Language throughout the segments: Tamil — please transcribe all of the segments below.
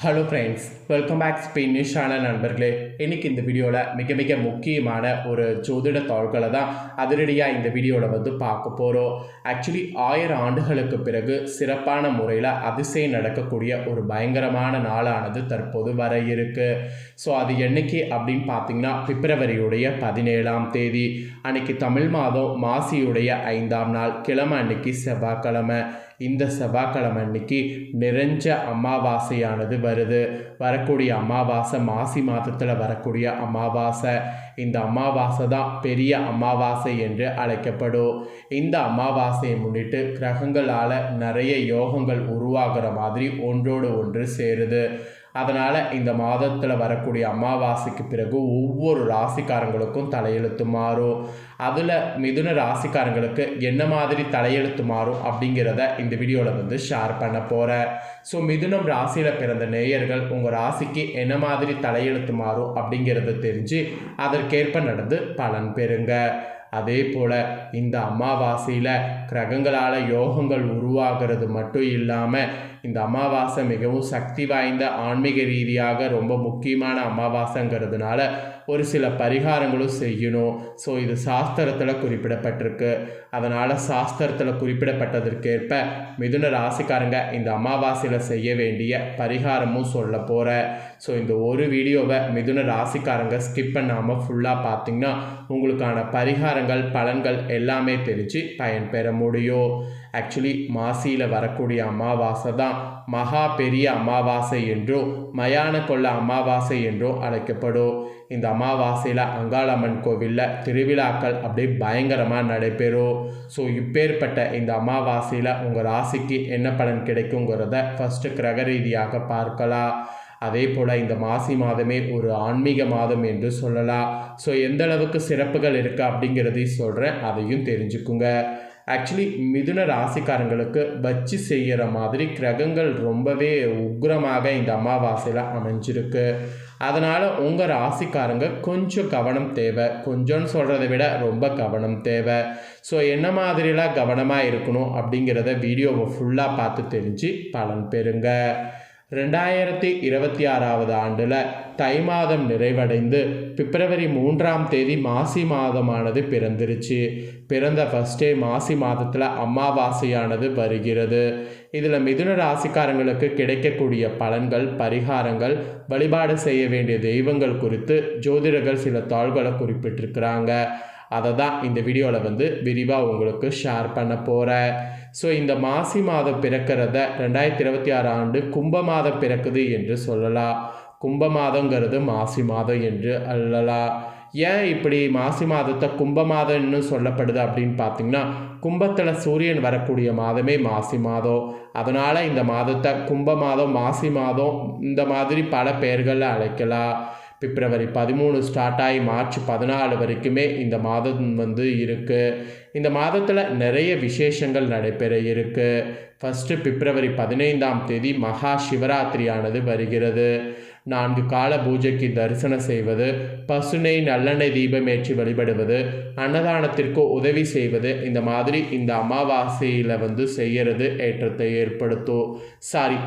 Hello friends, welcome back Spain news channel நண்பர்களே. இன்றைக்கி இந்த வீடியோவில் மிக முக்கியமான ஒரு ஜோதிட தாள்களை தான் அதிரடியாக இந்த வீடியோவில் பார்க்க போகிறோம். ஆக்சுவலி 1000 ஆண்டுகளுக்கு பிறகு சிறப்பான முறையில் அதிசயம் நடக்கக்கூடிய ஒரு பயங்கரமான நாளானது தற்போது வர இருக்குது. ஸோ அது என்னைக்கு அப்படின்னு பார்த்தீங்கன்னா பிப்ரவரியுடைய 17ஆம் தேதி அன்னைக்கு தமிழ் மாதம் மாசியுடைய 5ஆம் நாள் கிழமை அன்னைக்கு செவ்வாய்க்கிழமை. இந்த செவ்வாய்க்கிழமை அன்னைக்கு நிறைஞ்ச அமாவாசையானது வருது. வரக்கூடிய அமாவாசை மாசி மாதத்தில் வரக்கூடிய அமாவாசை. இந்த அமாவாசை தான் பெரிய அமாவாசை என்று அழைக்கப்படும். இந்த அமாவாசையை முன்னிட்டு கிரகங்களால் நிறைய யோகங்கள் உருவாகிற மாதிரி ஒன்றோடு ஒன்று சேருது. அதனால் இந்த மாதத்தில் வரக்கூடிய அமாவாசைக்கு பிறகு ஒவ்வொரு ராசிக்காரங்களுக்கும் தலையெழுத்து மாறும். அதில் மிதுன ராசிக்காரங்களுக்கு என்ன மாதிரி தலையெழுத்து மாறும் அப்படிங்கிறத இந்த வீடியோவில் ஷேர் பண்ண போகிறேன். ஸோ மிதுனம் ராசியில் பிறந்த நேயர்கள் உங்கள் ராசிக்கு என்ன மாதிரி தலையெழுத்து மாறும் அப்படிங்கிறத தெரிஞ்சு அதற்கேற்ப நடந்து பலன் பெறுங்க. அதே போல் இந்த அமாவாசையில் கிரகங்களால் யோகங்கள் உருவாகிறது மட்டும் இல்லாமல் இந்த அமாவாசை மிகவும் சக்தி வாய்ந்த ஆன்மீக ரீதியாக ரொம்ப முக்கியமான அமாவாசைங்கிறதுனால ஒரு சில பரிகாரங்களும் செய்யணும். ஸோ இது சாஸ்திரத்தில் குறிப்பிடப்பட்டிருக்கு. அதனால் சாஸ்திரத்தில் குறிப்பிடப்பட்டதற்கேற்ப மிதுன ராசிக்காரங்க இந்த அமாவாசையில் செய்ய வேண்டிய பரிகாரமும் சொல்ல போகிறேன். ஸோ இந்த ஒரு வீடியோவை மிதுன ராசிக்காரங்க ஸ்கிப் பண்ணாமல் ஃபுல்லாக பார்த்திங்கன்னா உங்களுக்கான பரிகாரங்கள் பலன்கள் எல்லாமே தெரிஞ்சு பயன்பெற முடியும். ஆக்சுவலி மாசியில் வரக்கூடிய அமாவாசை தான் மகா பெரிய அமாவாசை என்றும் மயான கொள்ள அமாவாசை என்றும் அழைக்கப்படும். இந்த அமாவாசையில் அங்காளம்மன் கோவிலில் திருவிழாக்கள் அப்படியே பயங்கரமாக நடைபெறும். ஸோ இப்பேற்பட்ட இந்த அமாவாசையில் உங்கள் ராசிக்கு என்ன பலன் கிடைக்குங்கிறத ஃபஸ்ட்டு கிரக ரீதியாக பார்க்கலாம். அதே போல் இந்த மாசி மாதமே ஒரு ஆன்மீக மாதம் என்று சொல்லலாம். ஸோ எந்த அளவுக்கு சிறப்புகள் இருக்குது அப்படிங்கிறதையும் சொல்கிறேன், அதையும் தெரிஞ்சுக்குங்க. ஆக்சுவலி மிதுன ராசிக்காரங்களுக்கு வச்சு செய்கிற மாதிரி கிரகங்கள் ரொம்பவே உக்ரமாக இந்த அமாவாசையில் அமைஞ்சிருக்கு. அதனால் உங்கள் ராசிக்காரங்க கொஞ்சம் கவனம் தேவை. கொஞ்சம்னு சொல்கிறத விட ரொம்ப கவனம் தேவை. ஸோ என்ன மாதிரிலாம் கவனமாக இருக்கணும் அப்படிங்கிறத வீடியோவை ஃபுல்லாக பார்த்து தெரிஞ்சு பலன் பெறுங்க. 2026 ஆண்டில் தை மாதம் நிறைவடைந்து பிப்ரவரி 3ஆம் தேதி மாசி மாதமானது பிறந்துருச்சு. பிறந்த ஃபஸ்ட்டே மாசி மாதத்தில் அமாவாசையானது வருகிறது. இதில் மிதுன ராசிக்காரங்களுக்கு கிடைக்கக்கூடிய பலன்கள் பரிகாரங்கள் வழிபாடு செய்ய வேண்டிய தெய்வங்கள் குறித்து ஜோதிடர்கள் சில தாள்களை குறிப்பிட்டிருக்கிறாங்க. அதை தான் இந்த வீடியோவில் விரிவாக உங்களுக்கு ஷேர் பண்ண போகிறேன். ஸோ இந்த மாசி மாதம் பிறக்கிறத 2026 ஆண்டு கும்ப மாதம் பிறக்குது என்று சொல்லலாம். கும்ப மாதங்கிறது மாசி மாதம் என்று அல்லலாம். ஏன் இப்படி மாசி மாதத்தை கும்ப மாதம்னு சொல்லப்படுது அப்படின்னு பார்த்தீங்கன்னா கும்பத்தில் சூரியன் வரக்கூடிய மாதமே மாசி மாதம். அதனால் இந்த மாதத்தை கும்ப மாதம் மாசி மாதம் இந்த மாதிரி பல பெயர்களில் அழைக்கலாம். பிப்ரவரி 13 ஸ்டார்ட் ஆகி மார்ச் 14 வரைக்குமே இந்த மாதம் இருக்குது. இந்த மாதத்தில் நிறைய விசேஷங்கள் நடைபெற இருக்குது. ஃபஸ்ட்டு பிப்ரவரி 15ஆம் தேதி மகா சிவராத்திரியானது வருகிறது. 4 கால பூஜைக்கு தரிசனம் செய்வது, பசுனை நல்லெண்ணெய் தீபமேற்றி வழிபடுவது, அன்னதானத்திற்கு உதவி செய்வது, இந்த மாதிரி இந்த அமாவாசையில் செய்கிறது ஏற்றத்தை ஏற்படுத்தும்.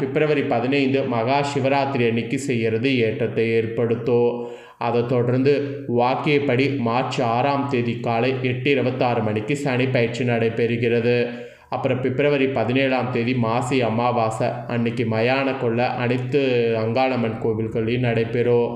பிப்ரவரி 15 மகா சிவராத்திரி அன்னைக்கு செய்கிறது ஏற்றத்தை ஏற்படுத்தும். அதை தொடர்ந்து வாக்கியப்படி மார்ச் 6ஆம் தேதி காலை 8:26 மணிக்கு சனி பயிற்சி நடைபெறுகிறது. அப்புறம் பிப்ரவரி 17ஆம் தேதி மாசி அமாவாசை அன்னைக்கு மயான கொள்ள அனைத்து அங்காளம்மன் கோவில்களையும் நடைபெறும்.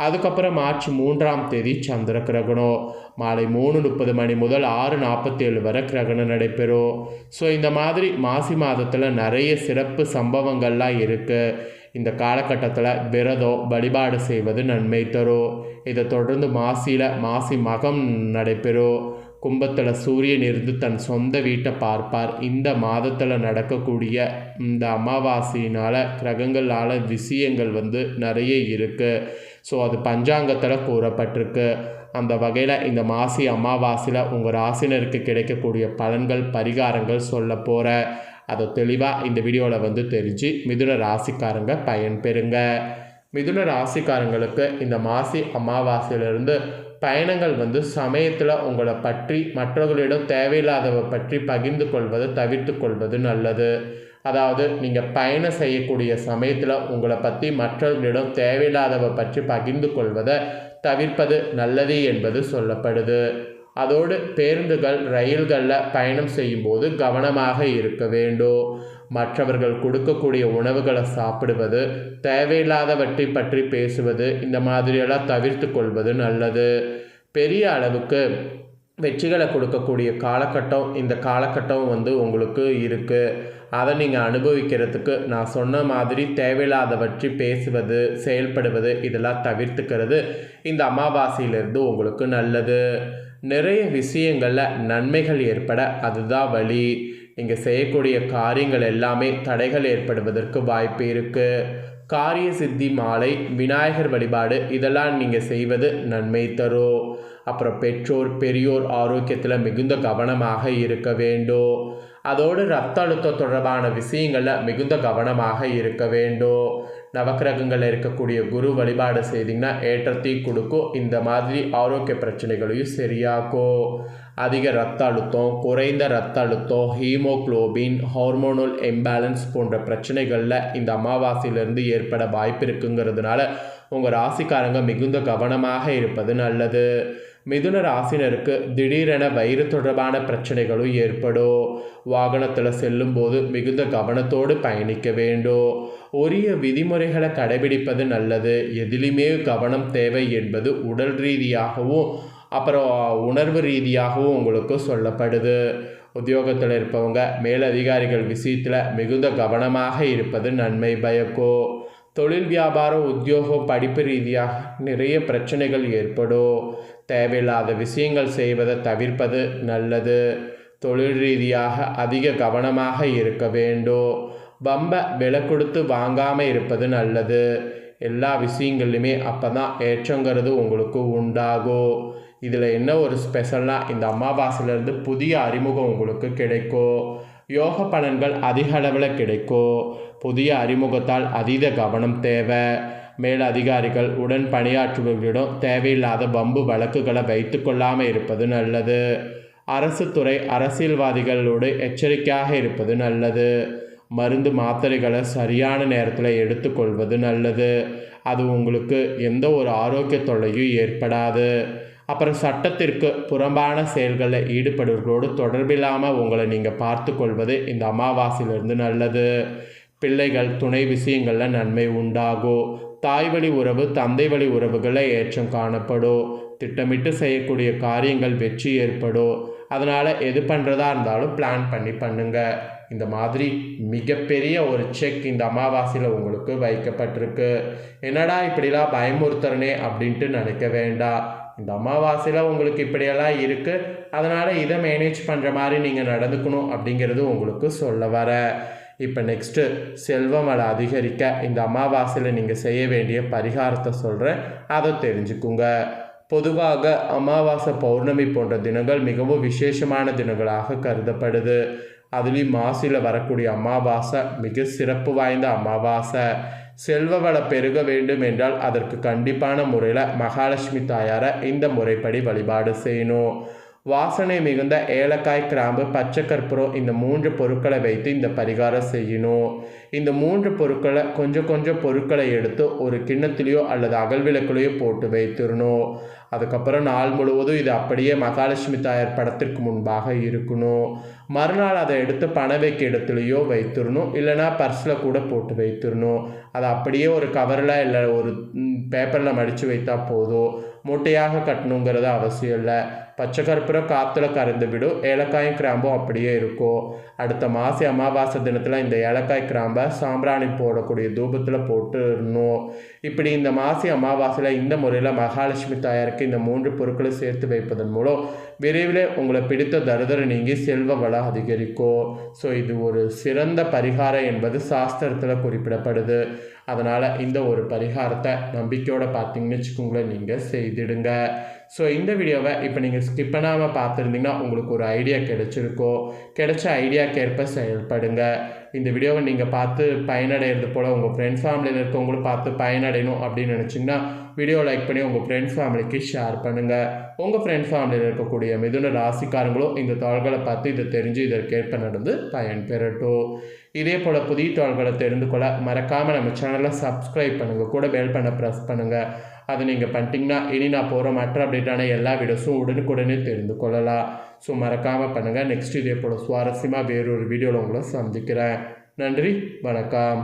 அதுக்கப்புறம் மார்ச் 3ஆம் தேதி சந்திர கிரகணம் மாலை 3:30 மணி முதல் 6:47 வரை கிரகணம் நடைபெறும். ஸோ இந்த மாதிரி மாசி மாதத்தில் நிறைய சிறப்பு சம்பவங்கள்லாம் இருக்குது. இந்த காலகட்டத்தில் விரதம் வழிபாடு செய்வது நன்மை தரும். இதை தொடர்ந்து மாசியில் மாசி மகம் நடைபெறும். கும்பத்தில் சூரியன் இருந்து தன் சொந்த வீட்டை பார்ப்பார். இந்த மாதத்தில் நடக்கக்கூடிய இந்த அமாவாசையினால் கிரகங்களால் விஷயங்கள் நிறைய இருக்குது. ஸோ அது பஞ்சாங்கத்தில் கூறப்பட்டிருக்கு. அந்த வகையில் இந்த மாசி அமாவாசையில் உங்கள் ராசினருக்கு கிடைக்கக்கூடிய பலன்கள் பரிகாரங்கள் சொல்ல போகிற அதை தெளிவாக இந்த வீடியோவில் தெரிஞ்சு மிதுன ராசிக்காரங்க பயன்பெறுங்க. மிதுன ராசிக்காரங்களுக்கு இந்த மாசி அமாவாசையிலிருந்து பயணங்கள் சமயத்தில் உங்களை பற்றி மற்றவர்களிடம் தேவையில்லாதவை பற்றி பகிர்ந்து கொள்வதை தவிர்த்து கொள்வது நல்லது. அதாவது நீங்கள் பயணம் செய்யக்கூடிய சமயத்தில் உங்களை பற்றி மற்றவர்களிடம் தேவையில்லாதவை பற்றி பகிர்ந்து கொள்வதை தவிர்ப்பது நல்லது என்பது சொல்லப்படுது. அதோடு பேருந்துகள் ரயில்களில் பயணம் செய்யும்போது கவனமாக இருக்க வேண்டும். மற்றவர்கள் கொடுக்கக்கூடிய உணவுகளை சாப்பிடுவது, தேவையில்லாதவற்றை பற்றி பேசுவது, இந்த மாதிரியெல்லாம் தவிர்த்து கொள்வது நல்லது. பெரிய அளவுக்கு வெற்றிகளை கொடுக்கக்கூடிய காலகட்டம் இந்த காலகட்டம் உங்களுக்கு இருக்குது. அதை நீங்கள் அனுபவிக்கிறதுக்கு நான் சொன்ன மாதிரி தேவையில்லாதவற்றி பேசுவது, செயல்படுவது இதெல்லாம் தவிர்த்துக்கிறது இந்த அமாவாசையிலிருந்து உங்களுக்கு நல்லது. நிறைய விஷயங்களில் நன்மைகள் ஏற்பட அதுதான் வழி. நீங்கள் செய்யக்கூடிய காரியங்கள் எல்லாமே தடைகள் ஏற்படுவதற்கு வாய்ப்பு இருக்குது. காரிய சித்தி மாலை, விநாயகர் வழிபாடு இதெல்லாம் நீங்கள் செய்வது நன்மை தரும். அப்புறம் பெற்றோர் பெரியோர் ஆரோக்கியத்தில் மிகுந்த கவனமாக இருக்க வேண்டும். அதோடு இரத்த அழுத்தம் தொடர்பான விஷயங்களில் மிகுந்த கவனமாக இருக்க வேண்டும். நவக்கிரகங்களில் இருக்கக்கூடிய குரு வழிபாடு செய்திங்கன்னா ஏற்றத்தையும் கொடுக்கும். இந்த மாதிரி ஆரோக்கிய பிரச்சனைகளையும் சரியாக்கும். அதிக இரத்த அழுத்தம், குறைந்த இரத்த அழுத்தம், ஹீமோக்ளோபின், ஹார்மோனல் இம்பேலன்ஸ் போன்ற பிரச்சனைகளில் இந்த அமாவாசையிலிருந்து ஏற்பட வாய்ப்பு இருக்குங்கிறதுனால உங்கள் ராசிக்காரங்க மிகுந்த கவனமாக இருப்பது நல்லது. மிதுன ராசினருக்கு திடீரென வயிறு தொடர்பான பிரச்சனைகளும் ஏற்படும். வாகனத்தில் செல்லும்போது மிகுந்த கவனத்தோடு பயணிக்க வேண்டும். உரிய விதிமுறைகளை கடைபிடிப்பது நல்லது. எதிலுமே கவனம் தேவை என்பது உடல் ரீதியாகவும் அப்புறம் உணர்வு ரீதியாகவும் உங்களுக்கு சொல்லப்படுது. உத்தியோகத்தில் இருப்பவங்க மேலதிகாரிகள் விஷயத்தில் மிகுந்த கவனமாக இருப்பது நன்மை பயக்கும். தொழில் வியாபாரம் உத்தியோகம் படிப்பு ரீதியாக நிறைய பிரச்சனைகள் ஏற்படும். தேவையில்லாத விஷயங்கள் செய்வதை தவிர்ப்பது நல்லது. தொழில் ரீதியாக அதிக கவனமாக இருக்க வேண்டும். பம்பை விலை கொடுத்து வாங்காமல் இருப்பது நல்லது. எல்லா விஷயங்கள்லையுமே அப்போ தான் ஏற்றங்கிறது உங்களுக்கு உண்டாகும். இதில் என்ன ஒரு ஸ்பெஷல்னால் இந்த அமாவாசையிலேருந்து புதிய அறிமுகம் உங்களுக்கு கிடைக்கும். யோக பலன்கள் அதிக அளவில் கிடைக்கும். புதிய அறிமுகத்தால் அதீத கவனம் தேவை. மேல் அதிகாரிகள் உடன் பணியாற்றுபவர்களிடம் தேவையில்லாத வம்பு வழக்குகளை வைத்து கொள்ளாமல் இருப்பது நல்லது. அரசு துறை அரசியல்வாதிகளோடு எச்சரிக்கையாக இருப்பது நல்லது. மருந்து மாத்திரைகளை சரியான நேரத்தில் எடுத்துக்கொள்வது நல்லது. அது உங்களுக்கு எந்த ஒரு ஆரோக்கிய தொல்லையும் ஏற்படாது. அப்புறம் சட்டத்திற்கு புறம்பான செயல்களில் ஈடுபடுவர்களோடு தொடர்பில்லாமல் உங்களை நீங்கள் பார்த்து கொள்வது இந்த அமாவாசையிலிருந்து நல்லது. பிள்ளைகள் துணை விஷயங்களில் நன்மை உண்டாகும். தாய் வழி உறவு தந்தை வழி உறவுகளில் ஏற்றம் காணப்படும். திட்டமிட்டு செய்யக்கூடிய காரியங்கள் வெற்றி ஏற்படும். அதனால் எது பண்ணுறதா இருந்தாலும் பிளான் பண்ணி பண்ணுங்கள். இந்த மாதிரி மிகப்பெரிய ஒரு செக் இந்த அமாவாசையில் உங்களுக்கு வைக்கப்பட்டிருக்கு. என்னடா இப்படிலாம் பயமுறுத்துறனே அப்படின்ட்டு நினைக்க வேண்டாம். இந்த அமாவாசையில் உங்களுக்கு இப்படியெல்லாம் இருக்குது, அதனால் இதை மேனேஜ் பண்ணுற மாதிரி நீங்கள் நடந்துக்கணும் அப்படிங்கிறது உங்களுக்கு சொல்ல வர. இப்போ நெக்ஸ்ட்டு செல்வ வளம் அதிகரிக்க இந்த அமாவாசையில் நீங்கள் செய்ய வேண்டிய பரிகாரத்தை சொல்கிறேன், அதை தெரிஞ்சுக்குங்க. பொதுவாக அமாவாசை பௌர்ணமி போன்ற தினங்கள் மிகவும் விசேஷமான தினங்களாக கருதப்படுது. அதுலேயும் மாசியில் வரக்கூடிய அமாவாசை மிக சிறப்பு வாய்ந்த அமாவாசை. செல்வ வளம் பெருக வேண்டும் என்றால் அதற்கு கண்டிப்பான முறையில் மகாலட்சுமி தாயாரை இந்த முறைப்படி வழிபாடு செய்யணும். வாசனை மிகுந்த ஏலக்காய், கிராம்பு, பச்சை கற்பூரம் இந்த 3 பொருட்களை வைத்து இந்த பரிகாரம் செய்யணும். இந்த 3 பொருட்களை கொஞ்சம் பொருட்களை எடுத்து ஒரு கிண்ணத்திலேயோ அல்லது அகல் விளக்குலையோ போட்டு வைத்திடணும். அதுக்கப்புறம் நாள் முழுவதும் இது அப்படியே மகாலட்சுமி தாயார் படத்திற்கு முன்பாக இருக்கணும். மறுநாள் அதை எடுத்து பண வைக்க இடத்துலையோ வைத்திடணும். இல்லைனா பர்ஸில் கூட போட்டு வைத்திடணும். அதை அப்படியே ஒரு கவரில் இல்லை ஒரு பேப்பரில் மடித்து வைத்தா போதும். மூட்டையாக கட்டணுங்கிறது அவசியம் இல்லை. பச்சை கற்பூரம் காற்றுல கறந்து விடும். ஏலக்காயும் கிராம்பும் அப்படியே இருக்கும். அடுத்த மாசி அமாவாசை தினத்தில் இந்த ஏலக்காய் கிராம்பை சாம்பிராணி போடக்கூடிய தூபத்தில் போட்டுடணும். இப்படி இந்த மாசி அமாவாசையில் இந்த முறையில் மகாலட்சுமி தாயாருக்கு இந்த 3 பொருட்களை சேர்த்து வைப்பதன் மூலம் விரைவில் உங்களை பிடித்த தரிதரை நீங்கி செல்வ வளம் அதிகரிக்கும். ஸோ இது ஒரு சிறந்த பரிகாரம் என்பது சாஸ்திரத்தில் குறிப்பிடப்படுது. அதனால் இந்த ஒரு பரிகாரத்தை நம்பிக்கையோடு பார்த்தீங்கன்னு வச்சுக்கோங்களேன், நீங்கள் செய்திடுங்க. ஸோ இந்த வீடியோவை இப்போ நீங்கள் ஸ்கிப் பண்ணாமல் பார்த்துருந்தீங்கன்னா உங்களுக்கு ஒரு ஐடியா கிடைச்சிருக்கோ. கிடைச்ச ஐடியாக்கேற்ப செயல்படுங்க. இந்த வீடியோவை நீங்கள் பார்த்து பயனடைகிறது போல் உங்கள் ஃப்ரெண்ட்ஸ் ஃபேமிலியில் இருக்கவங்களும் பார்த்து பயனடையணும் அப்படின்னு நினச்சிங்கன்னா வீடியோ லைக் பண்ணி உங்கள் ஃப்ரெண்ட்ஸ் ஃபேமிலிக்கு ஷேர் பண்ணுங்கள். உங்கள் ஃப்ரெண்ட்ஸ் ஃபேமிலியில் இருக்கக்கூடிய மிதுன ராசிக்காரங்களும் இந்த தாள்களை பார்த்து இதை தெரிஞ்சு இதற்கேற்ப நடந்து பயன் பெறட்டும். இதே போல் புதிய தாள்களை தெரிந்து கொள்ள மறக்காமல் நம்ம சேனலை சப்ஸ்கிரைப் பண்ணுங்கள். கூட பெல் பண்ண ப்ரெஸ் பண்ணுங்கள். அது நீங்கள் பண்ணிட்டீங்கன்னா இனி நான் போகிற மற்ற அப்டேட்டான எல்லா வீடியோஸும் உடனுக்குடனே தெரிந்து கொள்ளலாம். ஸோ மறக்காமல் பண்ணுங்கள். நெக்ஸ்ட் இதே போல் சுவாரஸ்யமாக வேறொரு வீடியோவில் உங்களை சந்திக்கிறேன். நன்றி, வணக்கம்.